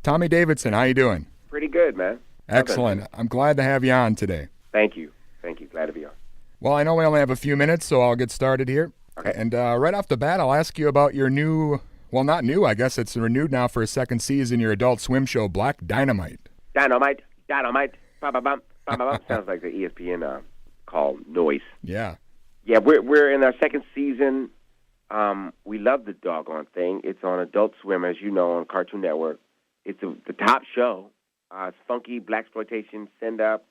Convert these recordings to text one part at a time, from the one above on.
Tommy Davidson, how you doing? Pretty good, man. Excellent. I'm glad to have you on today. Thank you. Glad to be on. Well, I know we only have a few minutes, so I'll get started here. Okay. And right off the bat, I'll ask you about your new, well, not new, I guess it's renewed now for a second season, your Adult Swim show, Black Dynamite. Dynamite. Ba-ba-bum, ba-ba-bum. Sounds like the ESPN call noise. Yeah. Yeah, we're in our second season. We love the doggone thing. It's on Adult Swim, as you know, on Cartoon Network. It's the top show. It's funky, blaxploitation, send-up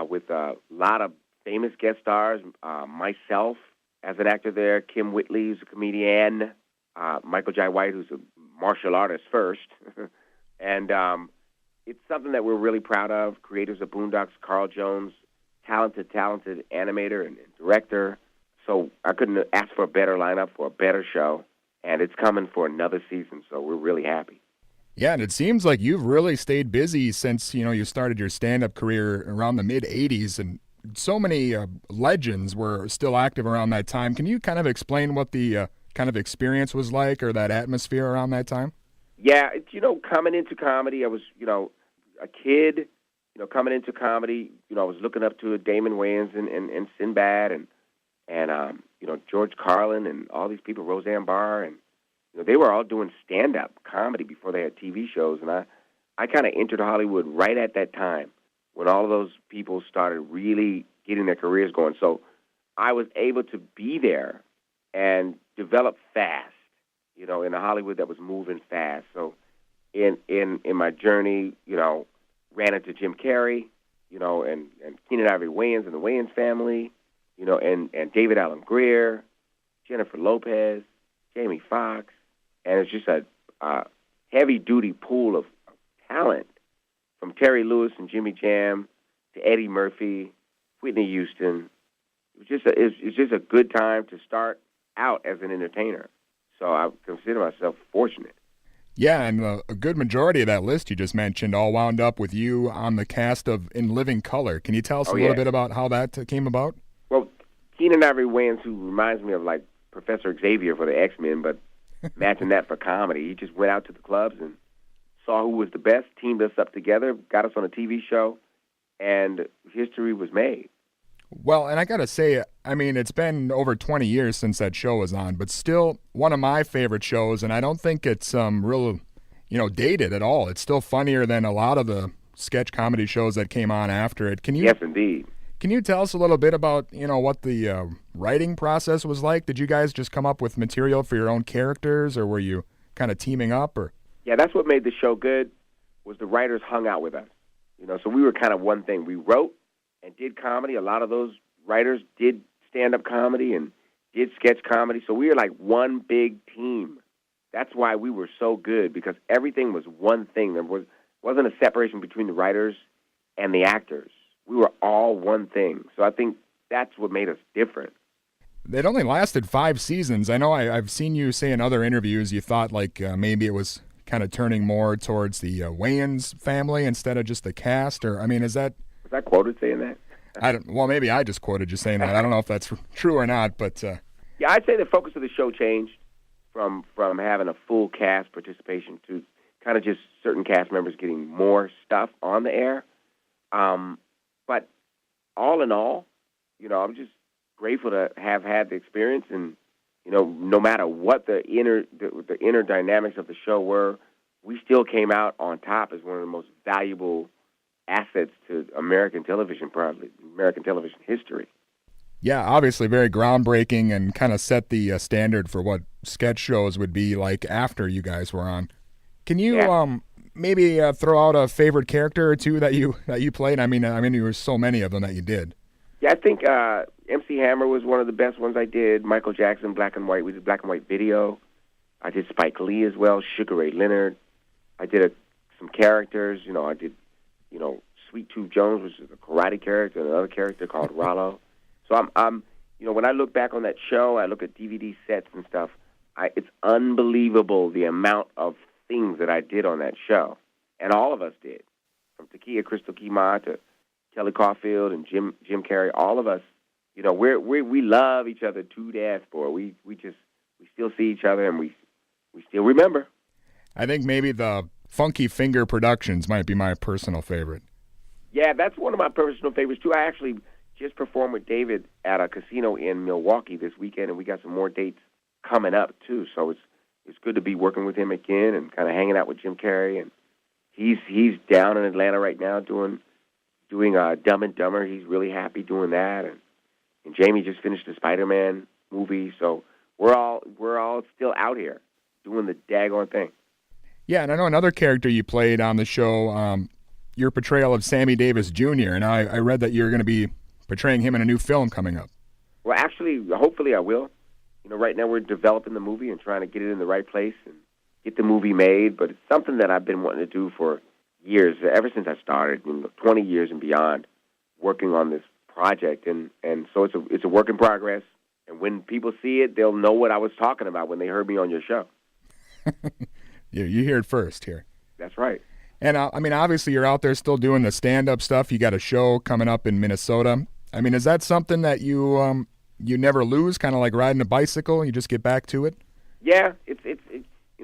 with a lot of famous guest stars. Myself as an actor there, Kim Whitley, who's a comedian, Michael Jai White, who's a martial artist first. And it's something that we're really proud of. Creators of Boondocks, Carl Jones, talented animator and director. So I couldn't ask for a better lineup, for a better show. And it's coming for another season, so we're really happy. Yeah, and it seems like you've really stayed busy since, you started your stand-up career around the mid-'80s, and so many legends were still active around that time. Can you kind of explain what the kind of experience was like, or that atmosphere around that time? Yeah, coming into comedy, I was, a kid, coming into comedy, I was looking up to Damon Wayans and Sinbad and George Carlin and all these people, Roseanne Barr, and they were all doing stand-up comedy before they had TV shows, and I kind of entered Hollywood right at that time when all of those people started really getting their careers going. So I was able to be there and develop fast, in a Hollywood that was moving fast. So in my journey, ran into Jim Carrey, and Keenan Ivory Wayans and the Wayans family, and David Alan Grier, Jennifer Lopez, Jamie Foxx. And it's just a heavy-duty pool of talent, from Terry Lewis and Jimmy Jam to Eddie Murphy, Whitney Houston. It's just a good time to start out as an entertainer. So I consider myself fortunate. Yeah, and a good majority of that list you just mentioned all wound up with you on the cast of In Living Color. Can you tell us a little bit about how that came about? Well, Keenan Ivory Wayans, who reminds me of like Professor Xavier for the X-Men, but imagine that for comedy. He just went out to the clubs and saw who was the best, teamed us up together, got us on a TV show, and history was made. Well, and I got to say, it's been over 20 years since that show was on, but still one of my favorite shows, and I don't think it's real, dated at all. It's still funnier than a lot of the sketch comedy shows that came on after it. Yes, indeed. Can you tell us a little bit about, what the writing process was like? Did you guys just come up with material for your own characters, or were you kind of teaming up? Or yeah, that's what made the show good, was the writers hung out with us. So we were kind of one thing. We wrote and did comedy. A lot of those writers did stand-up comedy and did sketch comedy. So we were like one big team. That's why we were so good, because everything was one thing. There wasn't a separation between the writers and the actors. We were all one thing. So I think that's what made us different. It only lasted 5 seasons. I know I've seen you say in other interviews you thought maybe it was kind of turning more towards the Wayans family instead of just the cast. Or is that... Was I quoted saying that? Well, maybe I just quoted you saying that. I don't know if that's true or not, but... Yeah, I'd say the focus of the show changed from having a full cast participation to kind of just certain cast members getting more stuff on the air. But all in all, I'm just grateful to have had the experience, and no matter what the inner dynamics of the show were, we still came out on top as one of the most valuable assets to American television, probably American television history. Yeah, obviously very groundbreaking and kind of set the standard for what sketch shows would be like after you guys were on. Can you maybe throw out a favorite character or two that you played? There were so many of them that you did. Yeah, I think MC Hammer was one of the best ones I did. Michael Jackson, black and white. We did black and white video. I did Spike Lee as well, Sugar Ray Leonard. I did some characters. I did, Sweet Tooth Jones, which is a karate character, and another character called Rollo. So I'm when I look back on that show, I look at DVD sets and stuff. It's unbelievable the amount of things that I did on that show, and all of us did, from Takia Crystal Kima to Kelly Caulfield and Jim Carrey. All of us, we love each other to death, boy. We still see each other, and we still remember. I think maybe the Funky Finger Productions might be my personal favorite. Yeah, that's one of my personal favorites, too. I actually just performed with David at a casino in Milwaukee this weekend, and we got some more dates coming up, too. So it's good to be working with him again and kind of hanging out with Jim Carrey. And he's down in Atlanta right now doing Dumb and Dumber. He's really happy doing that. And Jamie just finished the Spider-Man movie, so we're all still out here doing the daggone thing. Yeah, and I know another character you played on the show, your portrayal of Sammy Davis Jr., and I read that you're going to be portraying him in a new film coming up. Well, actually, hopefully I will. Right now we're developing the movie and trying to get it in the right place and get the movie made, but it's something that I've been wanting to do for years, ever since I started, 20 years and beyond, working on this project, and so it's a work in progress, and when people see it, they'll know what I was talking about when they heard me on your show. You hear it first here. That's right. And, I mean, obviously you're out there still doing the stand-up stuff. You got a show coming up in Minnesota. I mean, is that something that you never lose, kind of like riding a bicycle? You just get back to it? Yeah, it's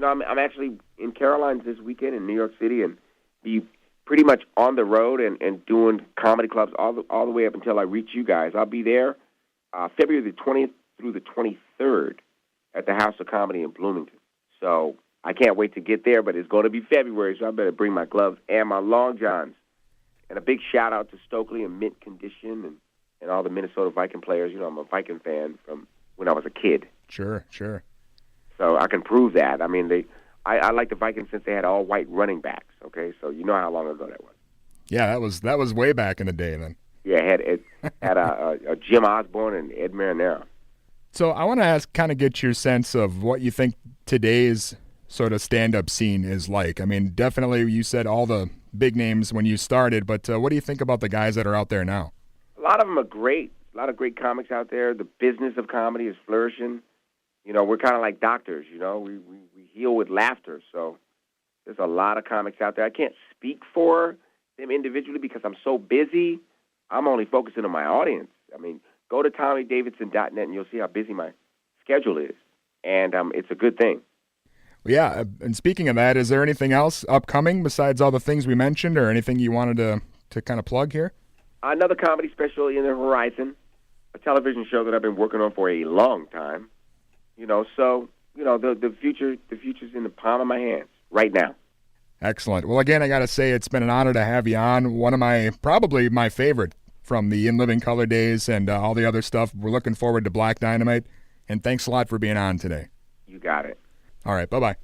I'm actually in Caroline's this weekend in New York City and be pretty much on the road and doing comedy clubs all the way up until I reach you guys. I'll be there February the 20th through the 23rd at the House of Comedy in Bloomington. So I can't wait to get there, but it's going to be February, so I better bring my gloves and my long johns. And a big shout-out to Stokely and Mint Condition and all the Minnesota Viking players. I'm a Viking fan from when I was a kid. Sure. So I can prove that. I mean, I like the Vikings since they had all white running backs. Okay, so you know how long ago that was. Yeah, that was way back in the day then. Yeah, it had a Jim Osborne and Ed Marinero. So I want to kind of get your sense of what you think today's sort of stand-up scene is like. I mean, definitely you said all the big names when you started, but what do you think about the guys that are out there now? A lot of them are great. A lot of great comics out there. The business of comedy is flourishing. We're kind of like doctors, we heal with laughter. So there's a lot of comics out there. I can't speak for them individually because I'm so busy. I'm only focusing on my audience. I mean, go to TommyDavidson.net and you'll see how busy my schedule is. And it's a good thing. Yeah, and speaking of that, is there anything else upcoming besides all the things we mentioned or anything you wanted to kind of plug here? Another comedy special in the horizon, a television show that I've been working on for a long time. The future's in the palm of my hands right now. Excellent. Well, again, I got to say it's been an honor to have you on. One of probably my favorite from the In Living Color days and all the other stuff. We're looking forward to Black Dynamite, and thanks a lot for being on today. You got it. All right, bye-bye.